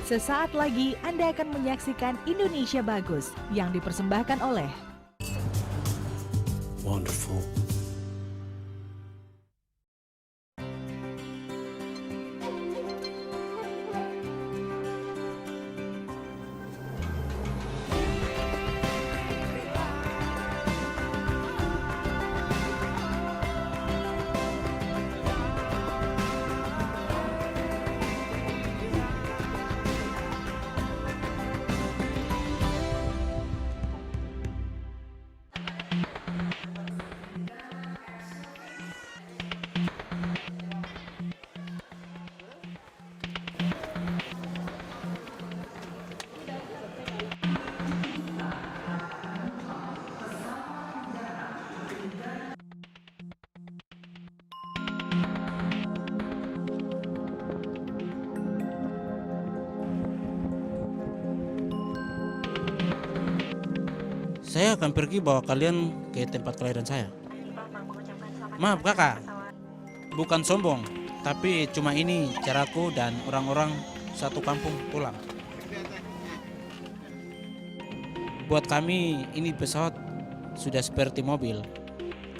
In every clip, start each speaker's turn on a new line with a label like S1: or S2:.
S1: Sesaat lagi Anda akan menyaksikan Indonesia Bagus yang dipersembahkan oleh
S2: Wonderful. Saya akan pergi bawa kalian ke tempat kelahiran saya. Maaf kakak, bukan sombong, tapi cuma ini caraku dan orang-orang satu kampung pulang. Buat kami ini pesawat sudah seperti mobil,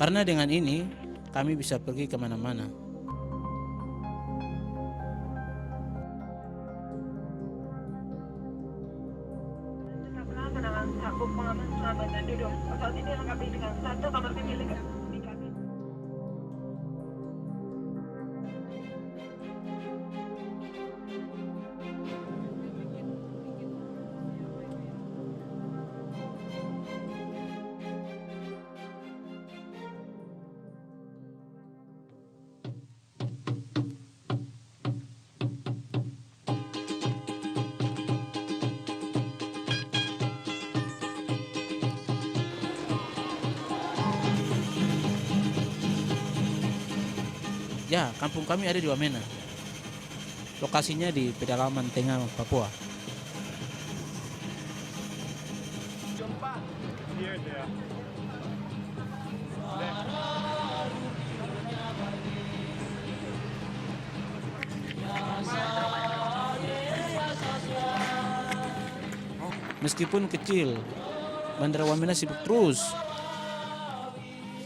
S2: karena dengan ini kami bisa pergi kemana-mana.
S3: Dengan sabuk pengaman selamat dan duduk. Pesawat ini dilengkapi dengan satu kamar milik di kabin.
S2: Ya, kampung kami ada di Wamena. Lokasinya di pedalaman tengah Papua. Meskipun kecil, Bandara Wamena sibuk terus.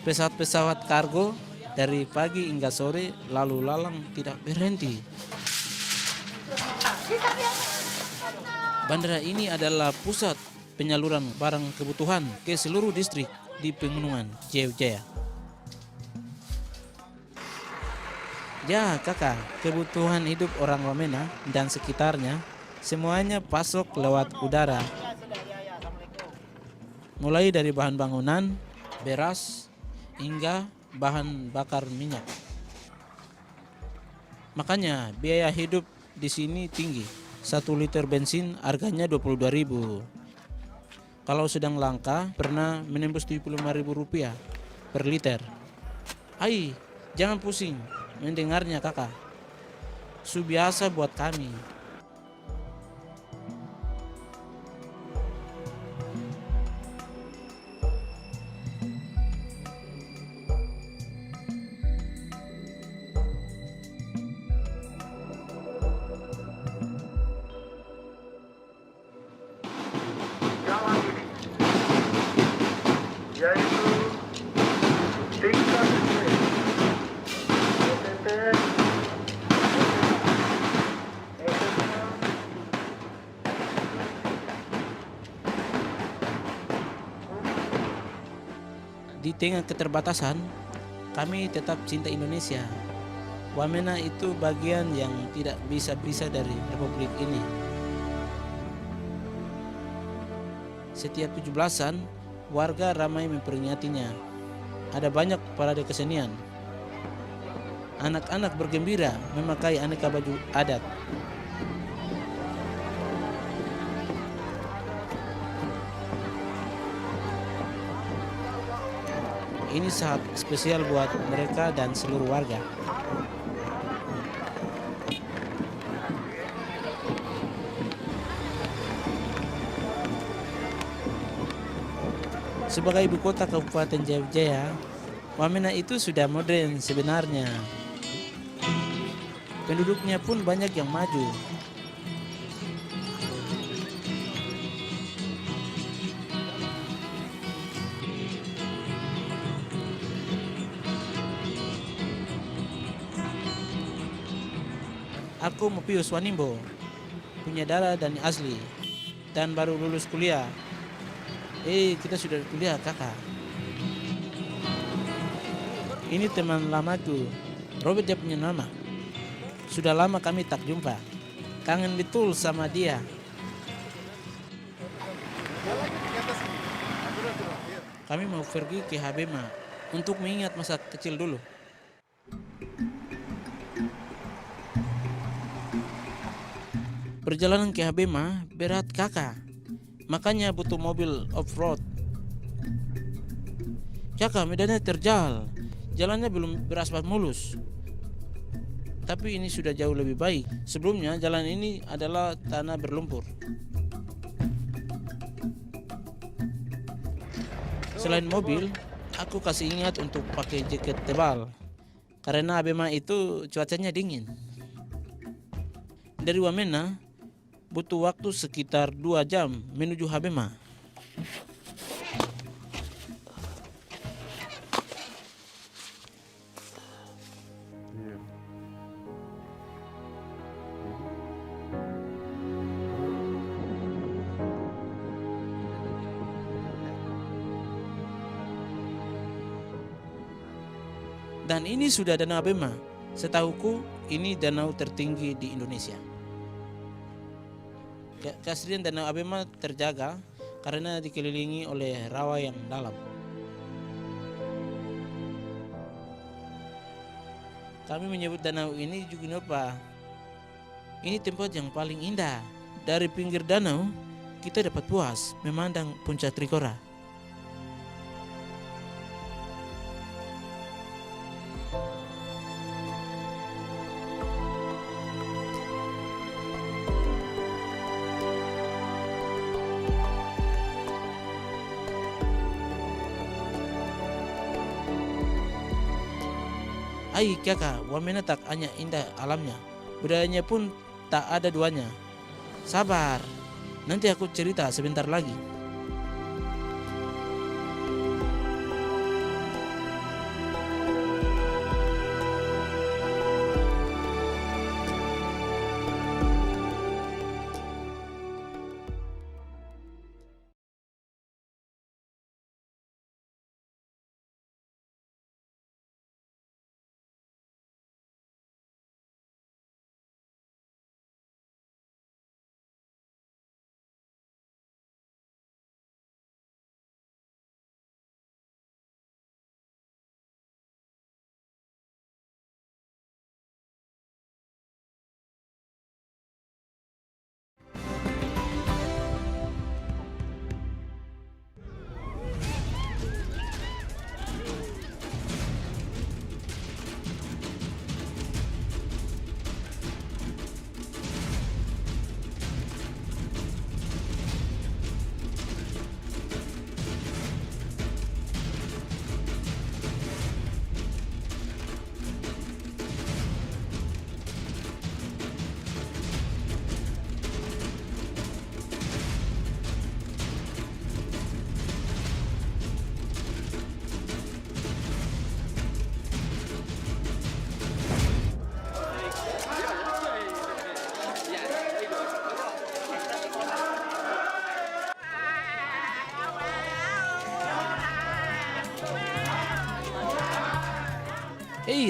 S2: Pesawat-pesawat kargo dari pagi hingga sore lalu lalang tidak berhenti. Bandara ini adalah pusat penyaluran barang kebutuhan ke seluruh distrik di Pegunungan Jaya. Ya kakak, kebutuhan hidup orang Wamena dan sekitarnya semuanya pasok lewat udara. Mulai dari bahan bangunan, beras, hingga bahan bakar minyak. Makanya biaya hidup di sini tinggi. 1 liter bensin harganya 22.000. Kalau sedang langka pernah menembus 75.000 rupiah per liter. Hai, jangan pusing mendengarnya kakak. Subiasa buat kami.
S3: Jalan ini, yaitu tingkat
S2: Di tengah keterbatasan, kami tetap cinta Indonesia. Wamena itu bagian yang tidak bisa pisah dari Republik ini. Setiap 17-an, warga ramai memperingatinya. Ada banyak parade kesenian. Anak-anak bergembira memakai aneka baju adat. Ini saat spesial buat mereka dan seluruh warga. Sebagai ibu kota Kabupaten Jaya, Wamena itu sudah modern sebenarnya. Penduduknya pun banyak yang maju. Aku Mopius Wanimbo, punya darah dan asli, dan baru lulus kuliah. Kita sudah kuliah kakak. Ini teman lamaku, Robert dia punya nama. Sudah lama kami tak jumpa. Kangen betul sama dia. Kami mau pergi ke Habema untuk mengingat masa kecil dulu. Perjalanan ke Habema berat kakak, makanya butuh mobil off-road. Kakak, medannya terjal, jalannya belum beraspal mulus. Tapi ini sudah jauh lebih baik. Sebelumnya jalan ini adalah tanah berlumpur. Selain mobil, aku kasih ingat untuk pakai jaket tebal. Karena Habema itu cuacanya dingin. Dari Wamena, butuh waktu sekitar 2 jam menuju Habema. Dan ini sudah Danau Habema. Setahuku ini danau tertinggi di Indonesia. Keaslian Danau Habema terjaga karena dikelilingi oleh rawa yang dalam. Kami menyebut danau ini Jugunopa. Ini tempat yang paling indah. Dari pinggir danau, kita dapat puas memandang puncak Trikora. Kakak, Wamena tak hanya indah alamnya, budayanya pun tak ada duanya. Sabar, nanti aku cerita sebentar lagi.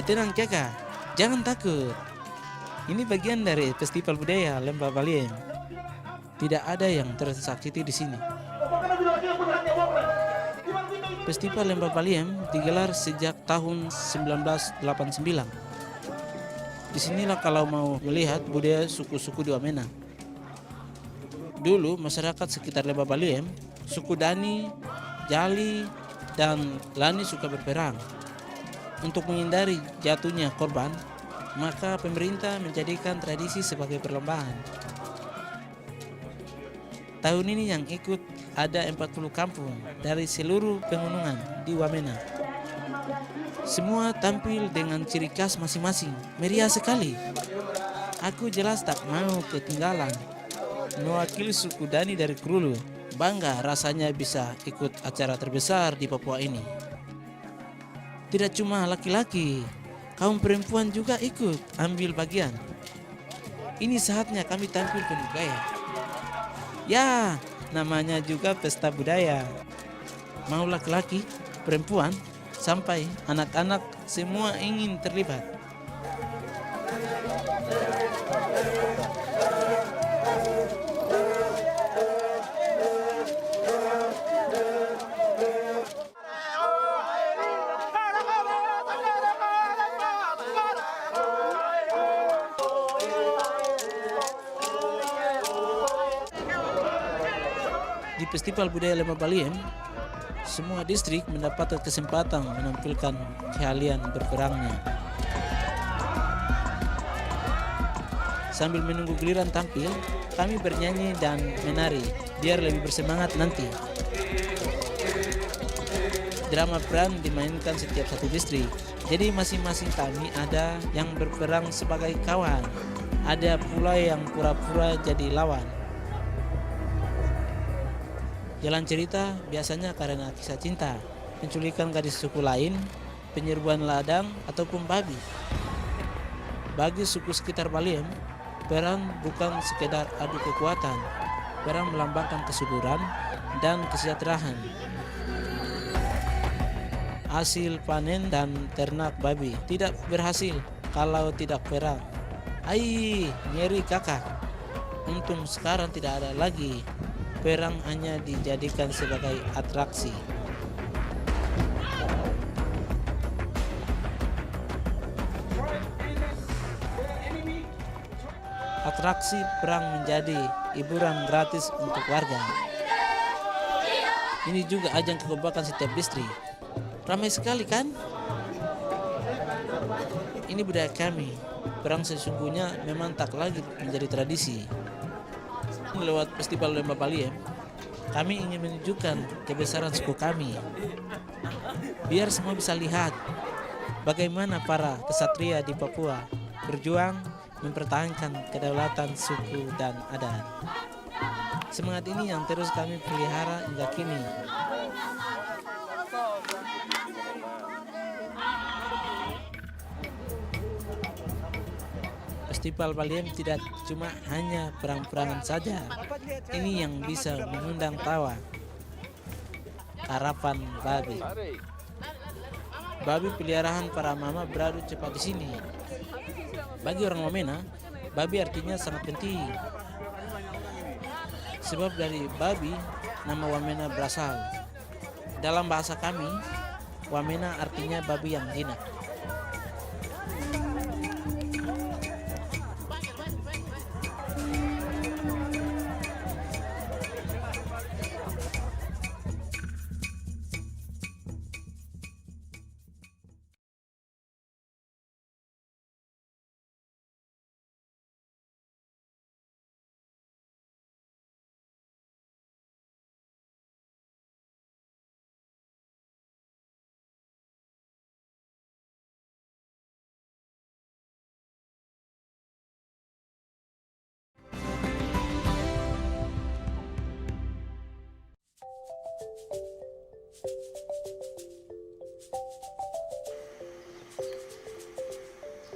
S2: Tenang kakak, jangan takut. Ini bagian dari festival budaya Lembah Baliem. Tidak ada yang tersakiti di sini. Festival Lembah Baliem digelar sejak tahun 1989. Disinilah kalau mau melihat budaya suku-suku di Wamena. Dulu masyarakat sekitar Lembah Baliem, suku Dani, Jali, dan Lani suka berperang. Untuk menghindari jatuhnya korban, maka pemerintah menjadikan tradisi sebagai perlombaan. Tahun ini yang ikut ada 40 kampung dari seluruh pegunungan di Wamena. Semua tampil dengan ciri khas masing-masing, meriah sekali. Aku jelas tak mau ketinggalan. Mewakili suku Dani dari Krulu, bangga rasanya bisa ikut acara terbesar di Papua ini. Tidak cuma laki-laki, kaum perempuan juga ikut ambil bagian. Ini saatnya kami tampil penuh gaya. Ya, namanya juga pesta budaya. Mau laki-laki, perempuan, sampai anak-anak semua ingin terlibat. Di Festival Budaya Lembah Baliem, semua distrik mendapat kesempatan menampilkan keahlian berperangnya. Sambil menunggu giliran tampil, kami bernyanyi dan menari biar lebih bersemangat nanti. Drama peran dimainkan setiap satu distrik, jadi masing-masing kami ada yang berperang sebagai kawan, ada pula yang pura-pura jadi lawan. Jalan cerita biasanya karena kisah cinta, penculikan gadis suku lain, penyerbuan ladang, ataupun babi. Bagi suku sekitar Baliem, perang bukan sekedar adu kekuatan, perang melambangkan kesuburan dan kesejahteraan. Hasil panen dan ternak babi tidak berhasil kalau tidak perang. Ai, nyeri kakak. Untung sekarang tidak ada lagi. Perang hanya dijadikan sebagai atraksi. Atraksi perang menjadi hiburan gratis untuk warga. Ini juga ajang kekompakan setiap distrik. Ramai sekali kan? Ini budaya kami. Perang sesungguhnya memang tak lagi menjadi tradisi. Lewat Festival Lembah Baliem, kami ingin menunjukkan kebesaran suku kami. Biar semua bisa lihat bagaimana para kesatria di Papua berjuang mempertahankan kedaulatan suku dan adat. Semangat ini yang terus kami pelihara hingga kini. Festival Baliem tidak cuma hanya perang-perangan saja. Ini yang bisa mengundang tawa. Harapan babi. Babi peliharaan para mama beradu cepat di sini. Bagi orang Wamena, babi artinya sangat penting. Sebab dari babi, nama Wamena berasal. Dalam bahasa kami, Wamena artinya babi yang jinak.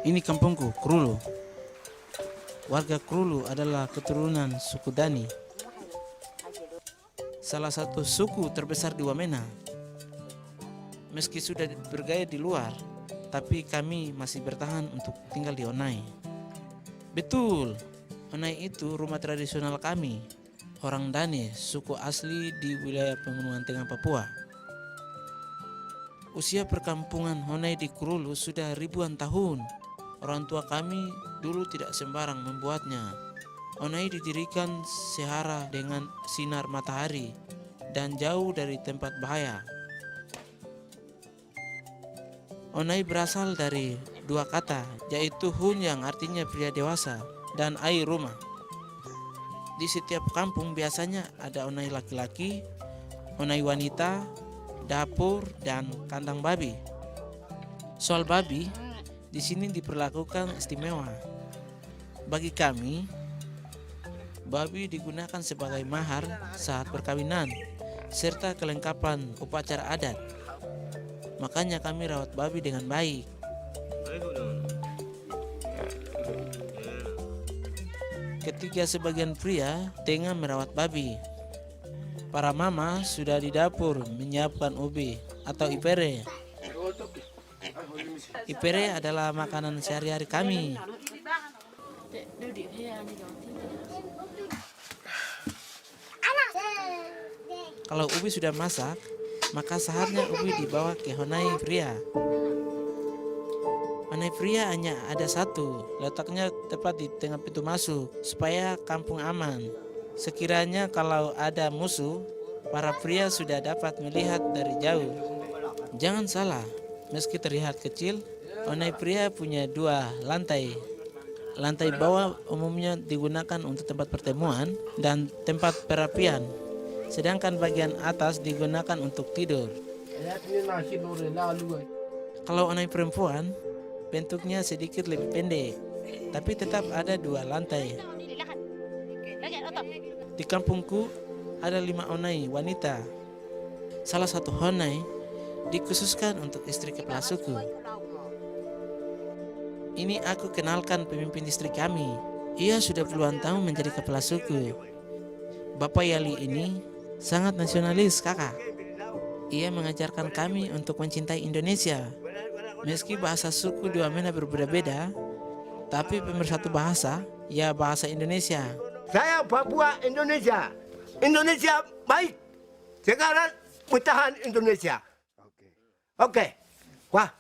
S2: Ini kampungku, Krulu. Warga Krulu adalah keturunan suku Dani, salah satu suku terbesar di Wamena. Meski sudah bergaya di luar, tapi kami masih bertahan untuk tinggal di Onai. Betul, Onai itu rumah tradisional kami, orang Dani, suku asli di wilayah Pegunungan Tengah Papua. Usia perkampungan Onai di Krulu sudah ribuan tahun. Orang tua kami dulu tidak sembarang membuatnya. Onai didirikan sehara dengan sinar matahari dan jauh dari tempat bahaya. Onai berasal dari dua kata, yaitu hun yang artinya pria dewasa dan ai rumah. Di setiap kampung biasanya ada onai laki-laki, onai wanita, dapur, dan kandang babi. Soal babi, di sini diperlakukan istimewa. Bagi kami, babi digunakan sebagai mahar saat perkawinan serta kelengkapan upacara adat. Makanya kami rawat babi dengan baik. Ketika sebagian pria tengah merawat babi, para mama sudah di dapur menyiapkan ubi atau ipere. Ipere adalah makanan sehari-hari kami. Kalau ubi sudah masak, maka saatnya ubi dibawa ke honai pria. Honai pria hanya ada satu, letaknya tepat di tengah pintu masuk, supaya kampung aman. Sekiranya kalau ada musuh, para pria sudah dapat melihat dari jauh. Jangan salah, meski terlihat kecil, honai pria punya 2 lantai. Lantai bawah umumnya digunakan untuk tempat pertemuan dan tempat perapian. Sedangkan bagian atas digunakan untuk tidur. Kalau honai perempuan, bentuknya sedikit lebih pendek, tapi tetap ada 2 lantai. Di kampungku ada 5 honai wanita. Salah satu honai dikhususkan untuk istri kepala suku. Ini aku kenalkan pemimpin istri kami. Ia sudah puluhan tahun menjadi kepala suku. Bapak Yali ini sangat nasionalis, kakak. Ia mengajarkan kami untuk mencintai Indonesia. Meski bahasa suku di Wamena berbeda-beda, tapi pemersatu bahasa, ya bahasa Indonesia.
S4: Saya Papua Indonesia. Indonesia baik. Sekarang bertahan Indonesia. Oke. Wah.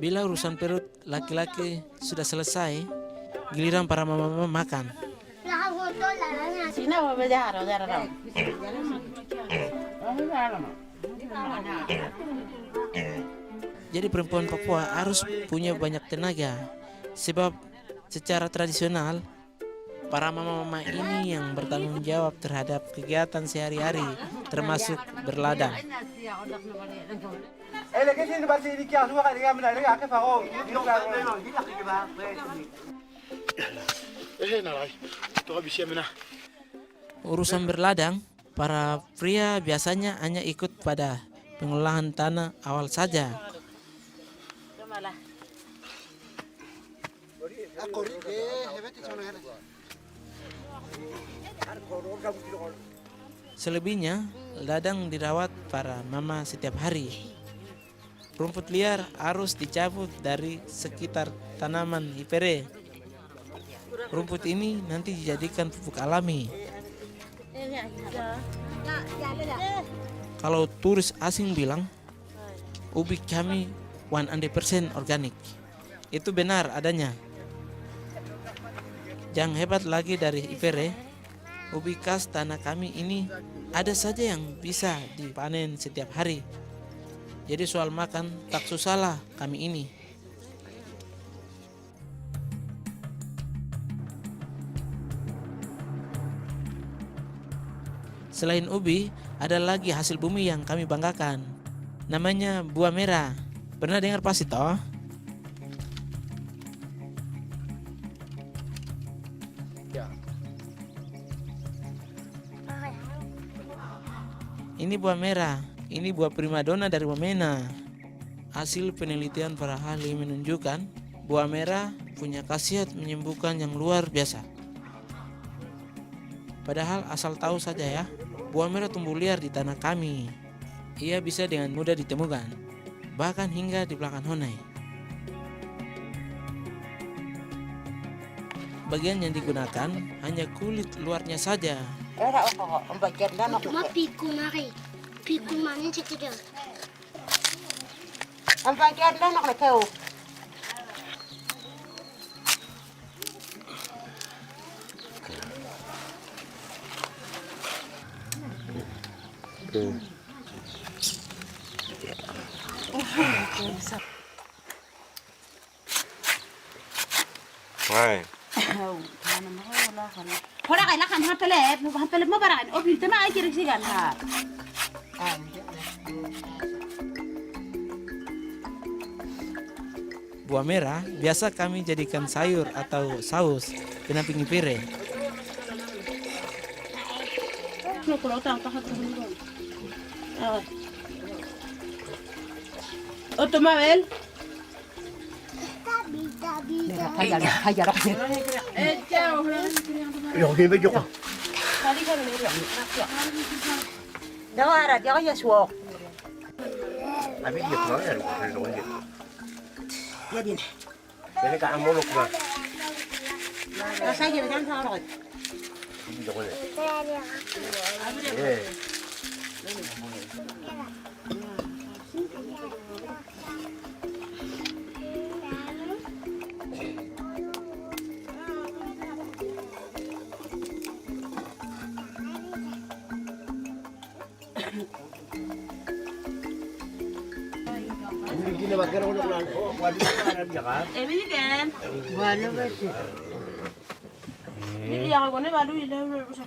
S2: Bila urusan perut laki-laki sudah selesai, giliran para mama makan. Jadi perempuan Papua harus punya banyak tenaga, sebab secara tradisional para mama-mama ini yang bertanggung jawab terhadap kegiatan sehari-hari, termasuk berladang. Urusan berladang, para pria biasanya hanya ikut pada pengolahan tanah awal saja. Selebihnya, ladang dirawat para mama setiap hari. Rumput liar harus dicabut dari sekitar tanaman ipere. Rumput ini nanti dijadikan pupuk alami. Kalau turis asing bilang, ubi kami 100% organik. Itu benar adanya. Yang hebat lagi dari ipere, ubi khas tanah kami ini ada saja yang bisa dipanen setiap hari. Jadi soal makan tak susahlah kami ini. Selain ubi, ada lagi hasil bumi yang kami banggakan. Namanya buah merah. Pernah dengar pasti toh? Ini buah merah. Ini buah primadona dari Wamena. Hasil penelitian para ahli menunjukkan buah merah punya khasiat menyembuhkan yang luar biasa. Padahal asal tahu saja ya, buah merah tumbuh liar di tanah kami. Ia bisa dengan mudah ditemukan, bahkan hingga di belakang honai. Bagian yang digunakan hanya kulit luarnya saja.
S5: Cuma pikun mana cekidang.
S4: Hai.
S6: Hora kay lakan hapelet mo baran o pinta ma ay kirigsigan ha.
S2: Buah merah biasa kami jadikan sayur atau saus pendamping ipere.
S6: Kalau tang pahat dulu. Otomabel.
S4: 여기 왜 저거?
S5: Đâu à, cho có suộc.
S4: 아, 이게 뭐야? 이거 이제.
S5: Gia đình.
S4: 그러니까 안 먹었구나.
S5: Nó sáng giờ tháng sau rồi.
S4: 저거네. 예. 우리 기내 밖에 오는 와디 하는 자가.
S6: Emi kan.
S5: Bueno, pues.
S6: Ini yang aku ni baru ini.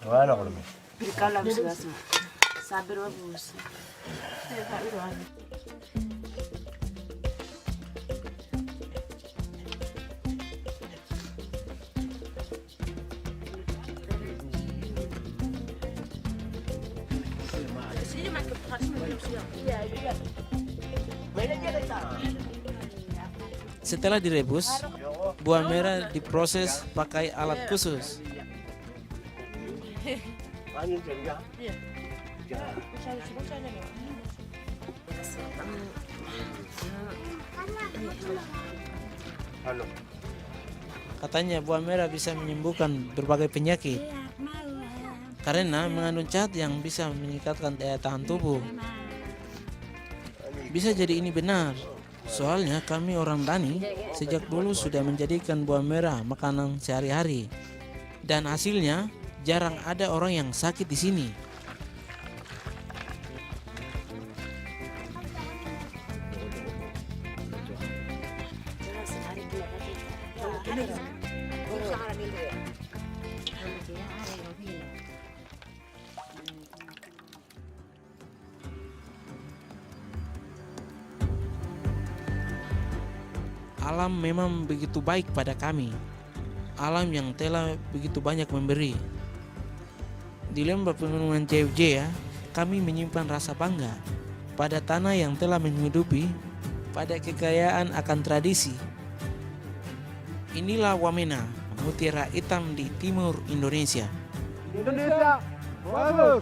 S4: 와라 그러면.
S5: Kalau bisa sabar bagus.
S2: Setelah direbus, buah merah diproses pakai alat khusus.
S4: 아니 저기야. Halo.
S2: Katanya buah merah bisa menyembuhkan berbagai penyakit karena mengandung zat yang bisa meningkatkan daya tahan tubuh. Bisa jadi ini benar, soalnya kami orang Dani sejak dulu sudah menjadikan buah merah makanan sehari-hari, dan hasilnya jarang ada orang yang sakit di sini. Alam memang begitu baik pada kami. Alam yang telah begitu banyak memberi. Di lembah pegunungan CFJ ya, kami menyimpan rasa bangga pada tanah yang telah menghidupi, pada kekayaan akan tradisi. Inilah Wamena, mutiara hitam di timur Indonesia.
S4: Indonesia bagus.